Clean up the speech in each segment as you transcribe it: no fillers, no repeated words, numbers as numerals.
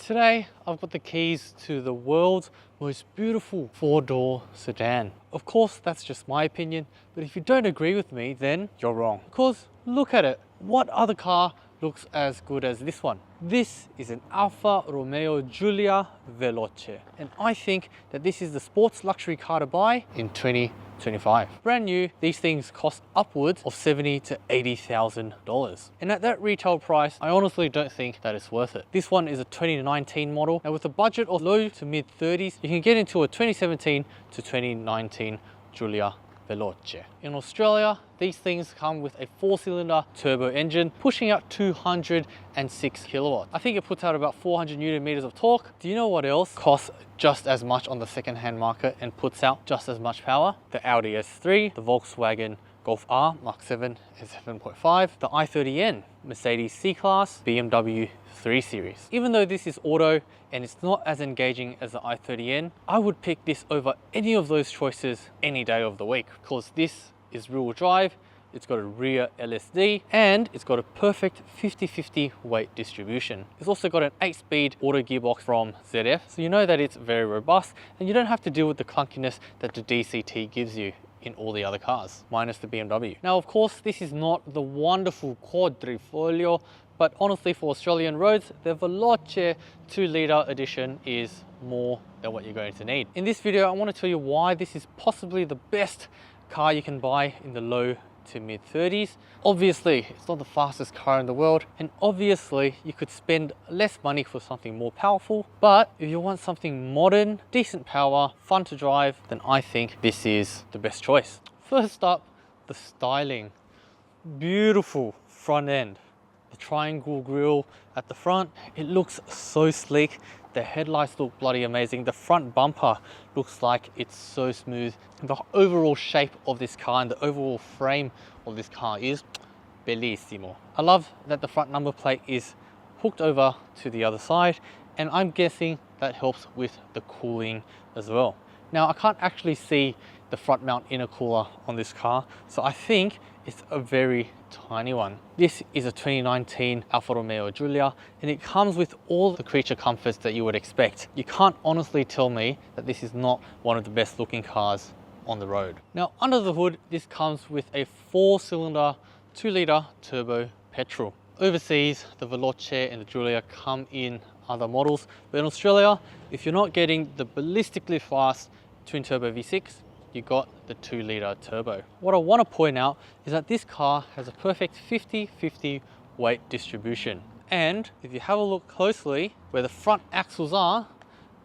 Today, I've got the keys to the world's most beautiful four-door sedan. Of course, that's just my opinion, but if you don't agree with me, then you're wrong. Because look at it. What other car looks as good as this one? This is an Alfa Romeo Giulia Veloce, and I think that this is the sports luxury car to buy in 2025. Brand new, these things cost upwards of $70,000 to $80,000. And at that retail price, I honestly don't think that it's worth it. This one is a 2019 model. Now with a budget of low to mid 30s, you can get into a 2017 to 2019 Giulia Veloce. In Australia, these things come with a 4-cylinder turbo engine pushing out 206 kilowatts. I think it puts out about 400 Newton meters of torque. Do you know what else costs just as much on the second-hand market and puts out just as much power? The Audi S3, the Volkswagen Golf R Mark 7 and 7.5, the i30N, Mercedes C-Class, BMW 3 Series. Even though this is auto and it's not as engaging as the i30N, I would pick this over any of those choices any day of the week, because this is rear-wheel drive, it's got a rear LSD, and it's got a perfect 50-50 weight distribution. It's also got an 8-speed auto gearbox from ZF, so you know that it's very robust and you don't have to deal with the clunkiness that the DCT gives you in all the other cars, minus the BMW. Now, of course, this is not the wonderful quadrifoglio, but honestly, for Australian roads, the Veloce 2-litre edition is more than what you're going to need. In this video, I want to tell you why this is possibly the best car you can buy in the low to mid 30s. Obviously, it's not the fastest car in the world, and obviously you could spend less money for something more powerful, but if you want something modern, decent power, fun to drive, then I think this is the best choice. First up, the styling. Beautiful front end. The triangle grille at the front, it looks so sleek. The headlights look bloody amazing. The front bumper looks like it's so smooth. The overall shape of this car and the overall frame of this car is bellissimo. I love that the front number plate is hooked over to the other side, and I'm guessing that helps with the cooling as well. Now, I can't actually see the front mount intercooler on this car, so I think it's a very tiny one. This is a 2019 Alfa Romeo Giulia, and it comes with all the creature comforts that you would expect. You can't honestly tell me that this is not one of the best looking cars on the road. Now, under the hood, this comes with a 4-cylinder 2-litre turbo petrol. Overseas, the Veloce and the Giulia come in other models, but in Australia, if you're not getting the ballistically fast twin turbo V6, you got the 2-litre turbo. What I want to point out is that this car has a perfect 50-50 weight distribution. And if you have a look closely where the front axles are,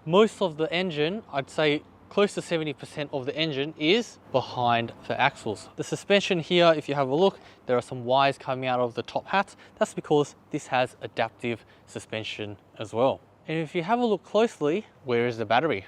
most of the engine, I'd say close to 70% of the engine is behind the axles. The suspension here, if you have a look, there are some wires coming out of the top hats. That's because this has adaptive suspension as well. And if you have a look closely, where is the battery?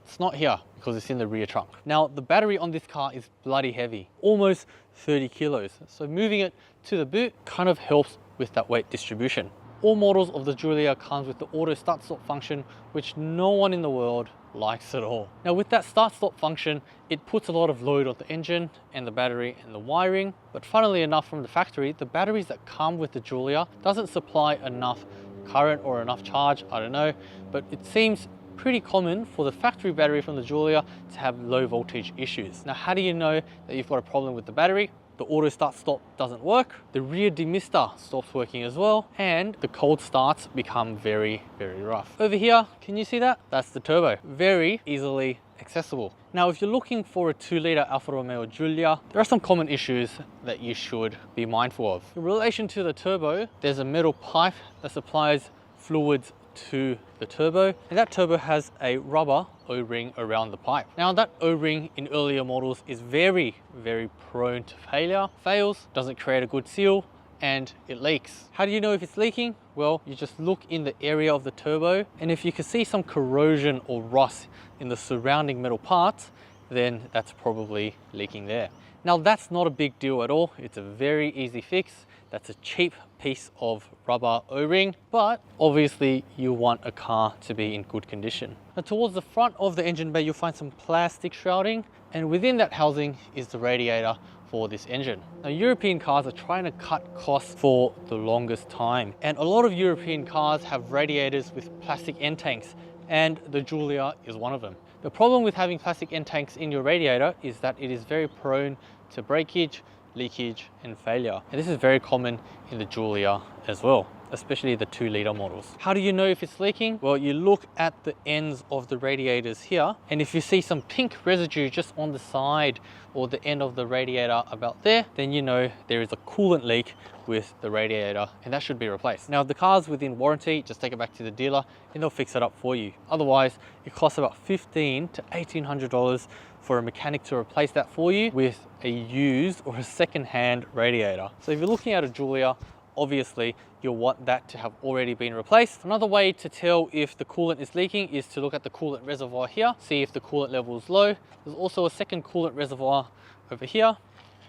It's not here because it's in the rear trunk. Now, the battery on this car is bloody heavy, almost 30 kilos. So moving it to the boot kind of helps with that weight distribution. All models of the Giulia comes with the auto start-stop function, which no one in the world likes at all. Now, with that start-stop function, it puts a lot of load on the engine and the battery and the wiring. But funnily enough, from the factory, the batteries that come with the Giulia doesn't supply enough current or enough charge, I don't know, but it seems pretty common for the factory battery from the Giulia to have low voltage issues. Now, how do you know that you've got a problem with the battery? The auto start stop doesn't work, the rear demister stops working as well, and the cold starts become very, very rough. Over here, can you see that? That's the turbo. Very easily accessible. Now, if you're looking for a 2-litre Alfa Romeo Giulia, there are some common issues that you should be mindful of. In relation to the turbo, there's a metal pipe that supplies fluids to the turbo, and that turbo has a rubber O-ring around the pipe. Now, that O-ring in earlier models is very, very prone to failure. Fails, doesn't create a good seal, and it leaks. How do you know if it's leaking? Well, you just look in the area of the turbo, and if you can see some corrosion or rust in the surrounding metal parts, then that's probably leaking there. Now, that's not a big deal at all. It's a very easy fix. That's a cheap piece of rubber O-ring, but obviously you want a car to be in good condition. Now, towards the front of the engine bay, you'll find some plastic shrouding, and within that housing is the radiator for this engine. Now, European cars are trying to cut costs for the longest time, and a lot of European cars have radiators with plastic end tanks, and the Giulia is one of them. The problem with having plastic end tanks in your radiator is that it is very prone to breakage, leakage and failure. And this is very common in the Giulia as well, especially the 2-litre models. How do you know if it's leaking? Well, you look at the ends of the radiators here, and if you see some pink residue just on the side or the end of the radiator about there, then you know there is a coolant leak with the radiator, and that should be replaced. Now, if the car's within warranty, just take it back to the dealer and they'll fix it up for you. Otherwise, it costs about $1,500 to $1,800 for a mechanic to replace that for you with a used or a second-hand radiator. So if you're looking at a Giulia, obviously you'll want that to have already been replaced. Another way to tell if the coolant is leaking is to look at the coolant reservoir here, see if the coolant level is low. There's also a second coolant reservoir over here.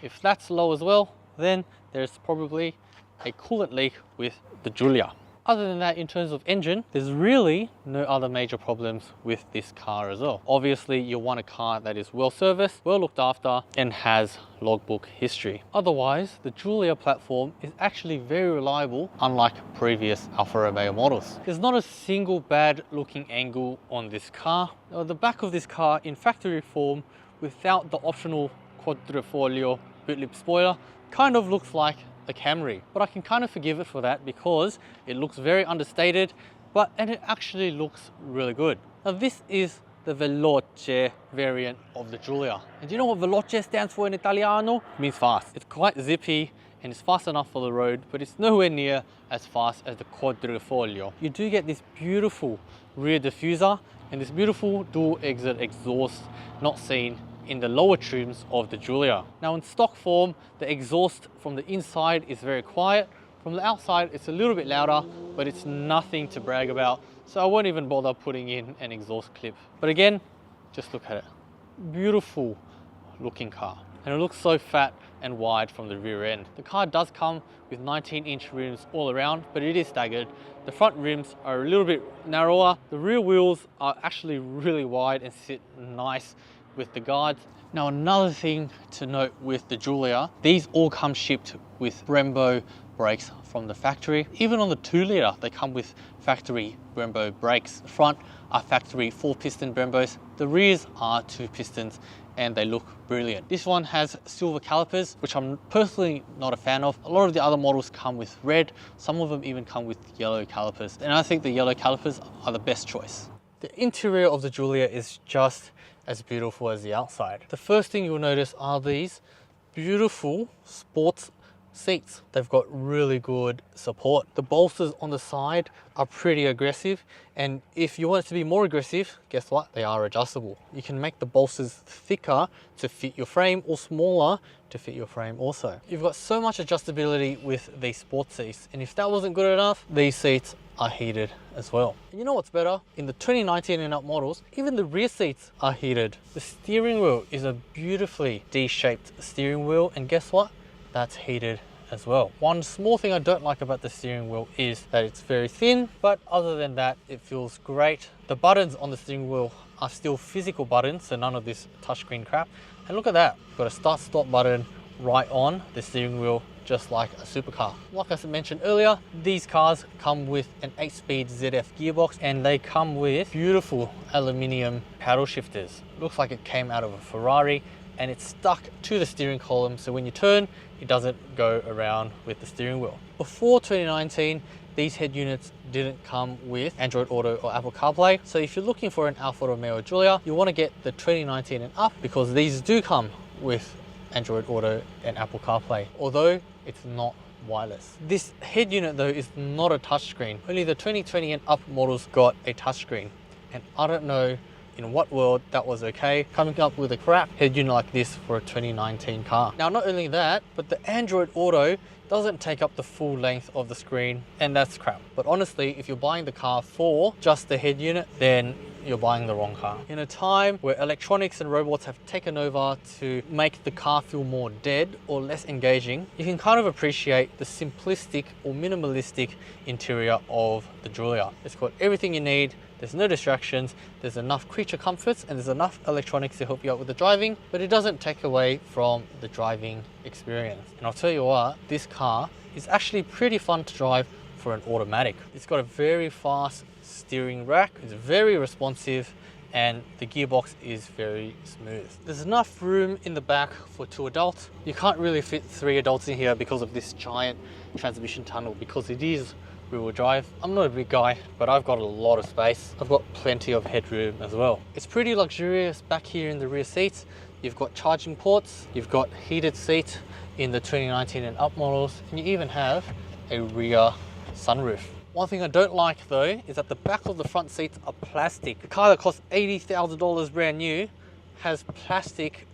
If that's low as well, then there's probably a coolant leak with the Giulia. Other than that, in terms of engine, there's really no other major problems with this car as well. Obviously, you want a car that is well serviced, well looked after, and has logbook history. Otherwise, the Giulia platform is actually very reliable, unlike previous Alfa Romeo models. There's not a single bad looking angle on this car. Now, the back of this car in factory form, without the optional quadrifoglio boot lip spoiler, kind of looks like a Camry, but I can kind of forgive it for that because it looks very understated, and it actually looks really good. Now, this is the Veloce variant of the Giulia. And do you know what Veloce stands for in Italiano? It means fast. It's quite zippy and it's fast enough for the road, but it's nowhere near as fast as the quadrifoglio. You do get this beautiful rear diffuser and this beautiful dual exit exhaust not seen in the lower trims of the Giulia. Now, in stock form, the exhaust from the inside is very quiet. From the outside, it's a little bit louder, but it's nothing to brag about. So I won't even bother putting in an exhaust clip. But again, just look at it. Beautiful looking car. And it looks so fat and wide from the rear end. The car does come with 19-inch rims all around, but it is staggered. The front rims are a little bit narrower. The rear wheels are actually really wide and sit nice with the guards. Now, another thing to note with the Giulia, these all come shipped with Brembo brakes from the factory. Even on the 2-litre, they come with factory Brembo brakes. The front are factory 4-piston Brembos. The rears are 2 pistons and they look brilliant. This one has silver calipers, which I'm personally not a fan of. A lot of the other models come with red. Some of them even come with yellow calipers. And I think the yellow calipers are the best choice. The interior of the Giulia is just as beautiful as the outside. The first thing you'll notice are these beautiful sports seats. They've got really good support. The bolsters on the side are pretty aggressive, and if you want it to be more aggressive, guess what? They are adjustable. You can make the bolsters thicker to fit your frame or smaller to fit your frame also. You've got so much adjustability with these sports seats, and if that wasn't good enough, these seats are heated as well. And you know what's better? In the 2019 and up models, even the rear seats are heated. The steering wheel is a beautifully D-shaped steering wheel, and guess what? That's heated as well. One small thing I don't like about the steering wheel is that it's very thin, but other than that, it feels great. The buttons on the steering wheel are still physical buttons, so none of this touchscreen crap. And look at that, we've got a start-stop button right on the steering wheel, just like a supercar. Like I mentioned earlier, these cars come with an 8-speed ZF gearbox, and they come with beautiful aluminium paddle shifters. Looks like it came out of a Ferrari, and it's stuck to the steering column, so when you turn, it doesn't go around with the steering wheel. Before 2019, these head units didn't come with Android Auto or Apple CarPlay. So if you're looking for an Alfa Romeo Giulia, you want to get the 2019 and up, because these do come with Android Auto and Apple CarPlay, although it's not wireless. This head unit though is not a touchscreen. Only the 2020 and up models got a touchscreen, and I don't know in what world that was okay, coming up with a crap head unit like this for a 2019 car. Now, not only that, but the Android Auto doesn't take up the full length of the screen, and that's crap. But honestly, if you're buying the car for just the head unit, then you're buying the wrong car. In a time where electronics and robots have taken over to make the car feel more dead or less engaging, you can kind of appreciate the simplistic or minimalistic interior of the Giulia. It's got everything you need. There's no distractions, there's enough creature comforts, and there's enough electronics to help you out with the driving, but it doesn't take away from the driving experience. And I'll tell you what, this car is actually pretty fun to drive for an automatic. It's got a very fast steering rack, it's very responsive, and the gearbox is very smooth. There's enough room in the back for 2 adults. You can't really fit 3 adults in here because of this giant transmission tunnel, because it is rear-wheel drive. I'm not a big guy, but I've got a lot of space. I've got plenty of headroom as well. It's pretty luxurious back here in the rear seats. You've got charging ports, you've got heated seats in the 2019 and up models, and you even have a rear sunroof. One thing I don't like though is that the back of the front seats are plastic. A car that costs $80,000 brand new has plastic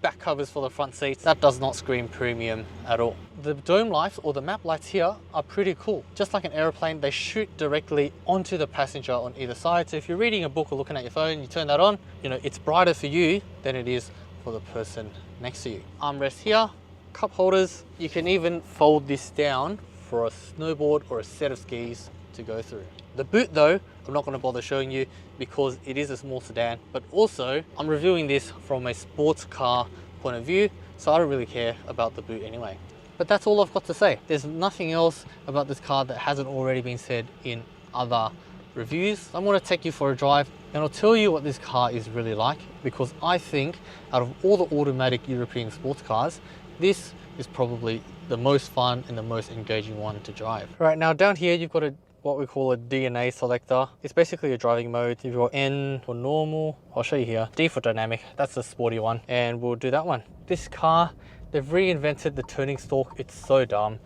back covers for the front seats. That does not scream premium at all. The dome lights or the map lights here are pretty cool. Just like an aeroplane, they shoot directly onto the passenger on either side. So if you're reading a book or looking at your phone, you turn that on, you know, it's brighter for you than it is for the person next to you. Armrest here, cup holders. You can even fold this down for a snowboard or a set of skis to go through. The boot though, I'm not going to bother showing you because it is a small sedan, but also I'm reviewing this from a sports car point of view, so I don't really care about the boot anyway. But that's all I've got to say. There's nothing else about this car that hasn't already been said in other reviews. I'm going to take you for a drive and I'll tell you what this car is really like, because I think out of all the automatic European sports cars, this is probably the most fun and the most engaging one to drive. Right, now down here you've got what we call a DNA selector. It's basically a driving mode. You've got N for normal, I'll show you here. D for dynamic, that's the sporty one, and we'll do that one. This car, they've reinvented the turning stalk. It's so dumb.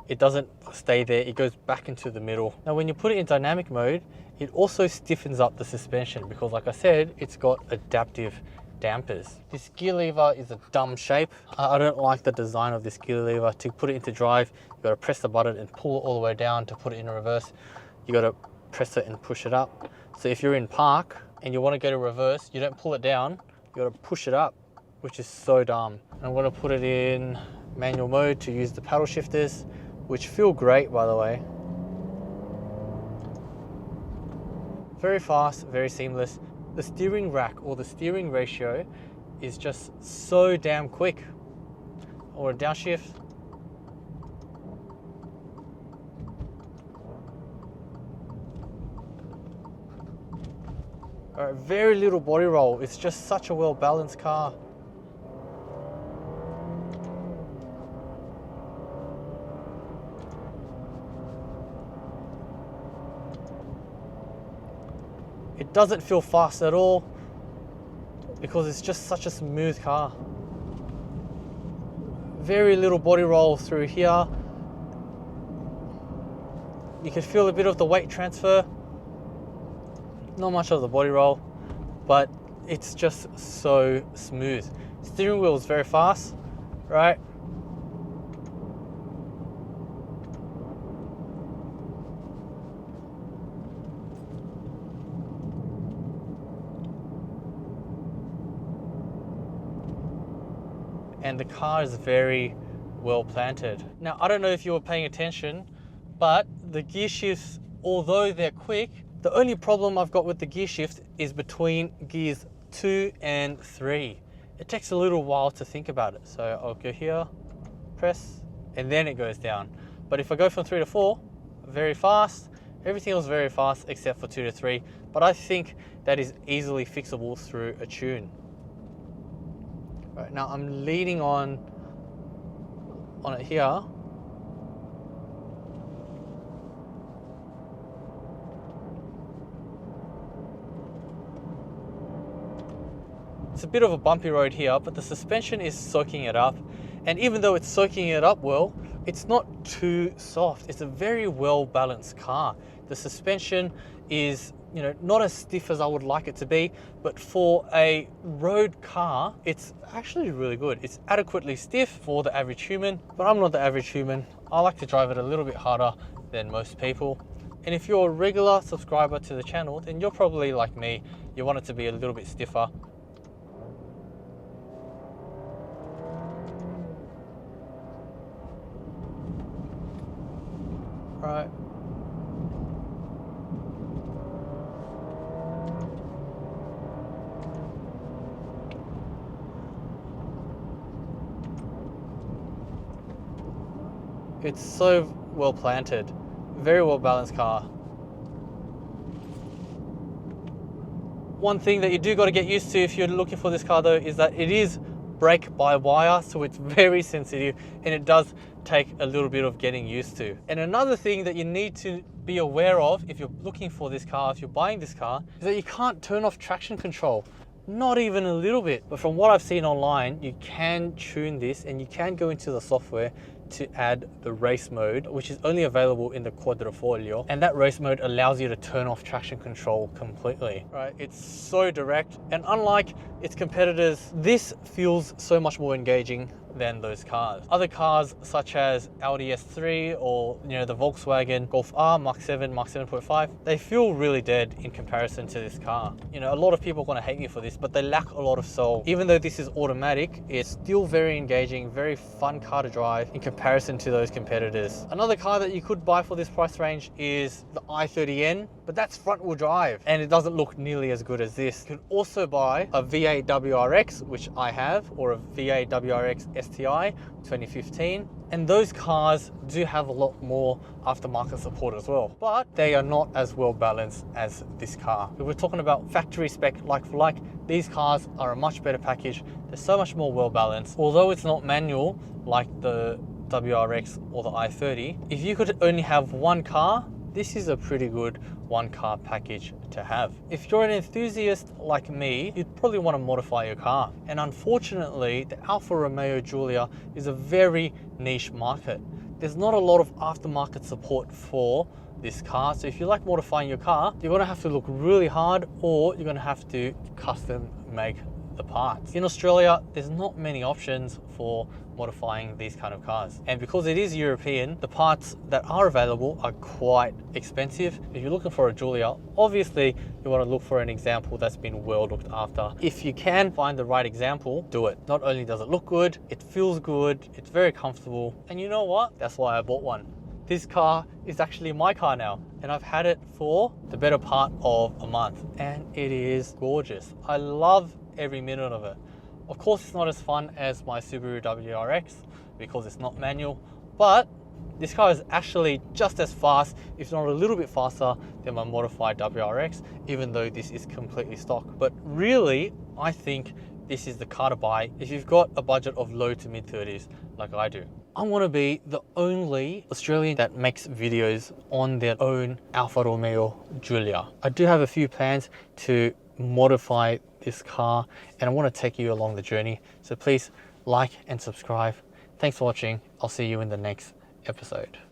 It doesn't stay there, it goes back into the middle. Now when you put it in dynamic mode, it also stiffens up the suspension because, like I said, it's got adaptive dampers. This gear lever is a dumb shape. I don't like the design of this gear lever. To put it into drive, you got to press the button and pull it all the way down. To put it in reverse, you got to press it and push it up. So if you're in park and you want to go to reverse, you don't pull it down, you got to push it up, which is so dumb. And I'm going to put it in manual mode to use the paddle shifters, which feel great, by the way. Very fast, very seamless. The steering rack or the steering ratio is just so damn quick. Or a downshift. Alright, very little body roll. It's just such a well balanced car. It doesn't feel fast at all because it's just such a smooth car. Very little body roll through here. You can feel a bit of the weight transfer. Not much of the body roll, but it's just so smooth. Steering wheel is very fast, right? And the car is very well planted. Now, I don't know if you were paying attention, but the gear shifts, although they're quick, the only problem I've got with the gear shift is between gears 2 and 3. It takes a little while to think about it. So I'll go here, press, and then it goes down. But if I go from 3 to 4, very fast. Everything else very fast except for 2 to 3. But I think that is easily fixable through a tune. Right, now I'm leaning on it here. It's a bit of a bumpy road here, but the suspension is soaking it up. And even though it's soaking it up well, it's not too soft. It's a very well balanced car. The suspension is, you know, not as stiff as I would like it to be, but for a road car, it's actually really good. It's adequately stiff for the average human, but I'm not the average human. I like to drive it a little bit harder than most people. And if you're a regular subscriber to the channel, then you're probably like me. You want it to be a little bit stiffer. Right. It's so well planted, very well balanced car. One thing that you do got to get used to if you're looking for this car though is that it is brake by wire, so it's very sensitive and it does take a little bit of getting used to. And another thing that you need to be aware of if you're looking for this car, if you're buying this car, is that you can't turn off traction control. Not even a little bit. But from what I've seen online, you can tune this and you can go into the software to add the race mode, which is only available in the Quadrifoglio, and that race mode allows you to turn off traction control completely. Right, it's so direct, and unlike its competitors, this feels so much more engaging than those cars. Other cars such as Audi S3 or the Volkswagen Golf R Mark 7, Mark 7.5, they feel really dead in comparison to this car. A lot of people are going to hate me for this, but they lack a lot of soul. Even though this is automatic, it's still very engaging, very fun car to drive in comparison to those competitors. Another car that you could buy for this price range is the i30N, but that's front wheel drive and it doesn't look nearly as good as this. You could also buy a V8 WRX, which I have, or a V8 WRX STI 2015, and those cars do have a lot more aftermarket support as well, but they are not as well balanced as this car. If we're talking about factory spec like for like, these cars are a much better package. They're so much more well balanced. Although it's not manual like the WRX or the i30, if you could only have one car, this is a pretty good one car package to have. If you're an enthusiast like me, you'd probably want to modify your car. And unfortunately, the Alfa Romeo Giulia is a very niche market. There's not a lot of aftermarket support for this car. So if you like modifying your car, you're going to have to look really hard, or you're going to have to custom make the parts. In Australia, there's not many options for modifying these kind of cars, and because it is European, the parts that are available are quite expensive. If you're looking for a Giulia, obviously you want to look for an example that's been well looked after. If you can find the right example, do it. Not only does it look good, it feels good, it's very comfortable, and you know what? That's why I bought one. This car is actually my car now, and I've had it for the better part of a month, and it is gorgeous. I love every minute of it. Of course, it's not as fun as my Subaru WRX because it's not manual, but this car is actually just as fast, if not a little bit faster, than my modified WRX, even though this is completely stock. But really, I think this is the car to buy if you've got a budget of low to mid 30s like I do. I want to be the only Australian that makes videos on their own Alfa Romeo Giulia. I do have a few plans to modify this car, and I want to take you along the journey. So please like and subscribe. Thanks for watching. I'll see you in the next episode.